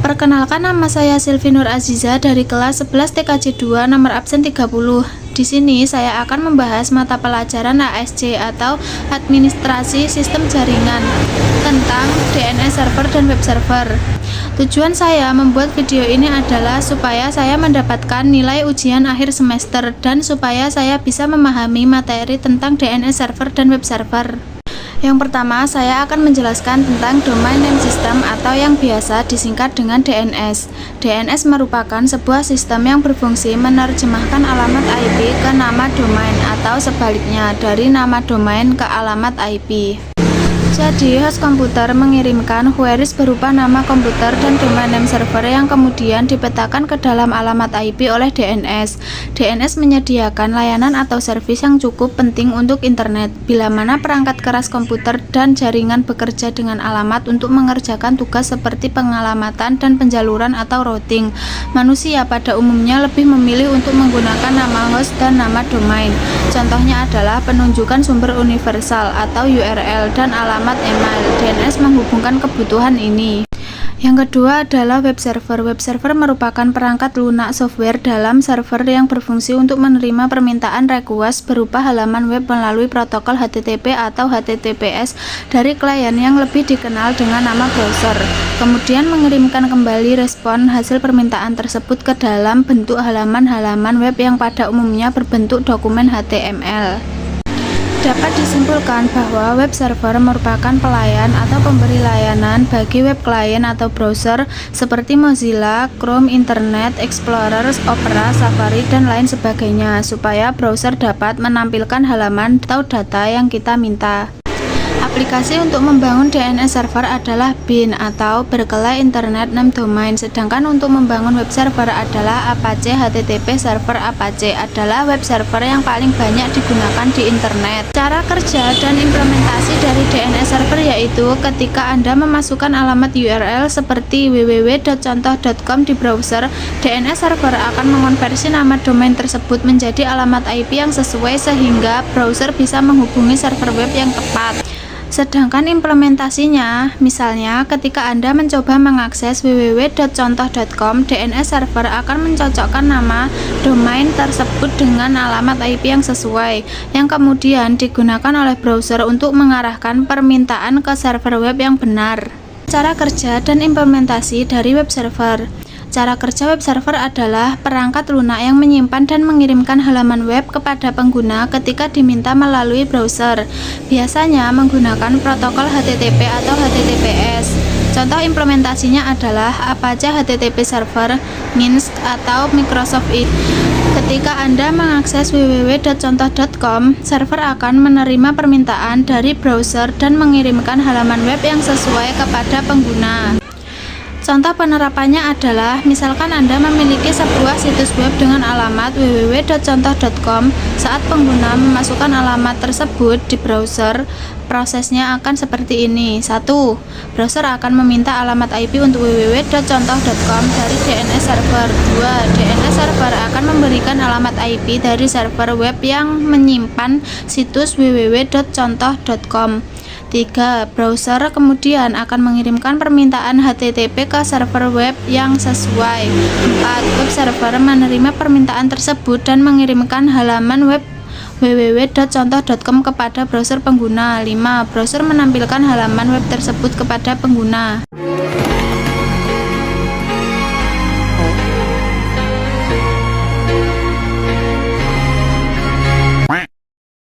Perkenalkan, nama saya Silvi Nur Aziza dari kelas 11 TKJ 2 nomor absen 30. Di sini saya akan membahas mata pelajaran ASJ atau Administrasi Sistem Jaringan tentang DNS server dan web server. Tujuan saya membuat video ini adalah supaya saya mendapatkan nilai ujian akhir semester dan supaya saya bisa memahami materi tentang DNS server dan web server. Yang pertama, saya akan menjelaskan tentang Domain Name System atau yang biasa disingkat dengan DNS. DNS merupakan sebuah sistem yang berfungsi menerjemahkan alamat IP ke nama domain atau sebaliknya dari nama domain ke alamat IP. Jadi, host komputer mengirimkan queries berupa nama komputer dan domain name server yang kemudian dipetakan ke dalam alamat IP oleh DNS. DNS menyediakan layanan atau servis yang cukup penting untuk internet, bila mana perangkat keras komputer dan jaringan bekerja dengan alamat untuk mengerjakan tugas seperti pengalamatan dan penjaluran atau routing. Manusia pada umumnya lebih memilih untuk menggunakan nama host dan nama domain. Contohnya adalah penunjukan sumber universal atau URL dan alamat email. DNS menghubungkan kebutuhan ini. Yang kedua adalah web server. Web server merupakan perangkat lunak software dalam server yang berfungsi untuk menerima permintaan request berupa halaman web melalui protokol HTTP atau HTTPS dari klien yang lebih dikenal dengan nama browser. Kemudian mengirimkan kembali respon hasil permintaan tersebut ke dalam bentuk halaman-halaman web yang pada umumnya berbentuk dokumen HTML. Dapat disimpulkan bahwa web server merupakan pelayan atau pemberi layanan bagi web klien atau browser seperti Mozilla, Chrome, Internet Explorer, Opera, Safari, dan lain sebagainya supaya browser dapat menampilkan halaman atau data yang kita minta. Aplikasi untuk membangun DNS server adalah BIN atau Berkeley Internet Name Domain, sedangkan untuk membangun web server adalah Apache. HTTP server Apache adalah web server yang paling banyak digunakan di internet. Cara kerja dan implementasi dari DNS server yaitu ketika Anda memasukkan alamat URL seperti www.contoh.com di browser, DNS server akan mengonversi nama domain tersebut menjadi alamat IP yang sesuai sehingga browser bisa menghubungi server web yang tepat. Sedangkan implementasinya, misalnya ketika Anda mencoba mengakses www.contoh.com, DNS server akan mencocokkan nama domain tersebut dengan alamat IP yang sesuai, yang kemudian digunakan oleh browser untuk mengarahkan permintaan ke server web yang benar. Cara kerja dan implementasi dari web server. Cara kerja web server adalah perangkat lunak yang menyimpan dan mengirimkan halaman web kepada pengguna ketika diminta melalui browser, biasanya menggunakan protokol HTTP atau HTTPS. Contoh implementasinya adalah Apache HTTP Server, MINSC, atau Microsoft Edge. Ketika Anda mengakses www.contoh.com, server akan menerima permintaan dari browser dan mengirimkan halaman web yang sesuai kepada pengguna. Contoh penerapannya adalah, misalkan Anda memiliki sebuah situs web dengan alamat www.contoh.com. Saat pengguna memasukkan alamat tersebut di browser, prosesnya akan seperti ini. 1. Browser akan meminta alamat IP untuk www.contoh.com dari DNS server. 2. DNS server akan memberikan alamat IP dari server web yang menyimpan situs www.contoh.com. 3. Browser kemudian akan mengirimkan permintaan HTTP ke server web yang sesuai. 4. Web server menerima permintaan tersebut dan mengirimkan halaman web www.contoh.com kepada browser pengguna. 5. Browser menampilkan halaman web tersebut kepada pengguna.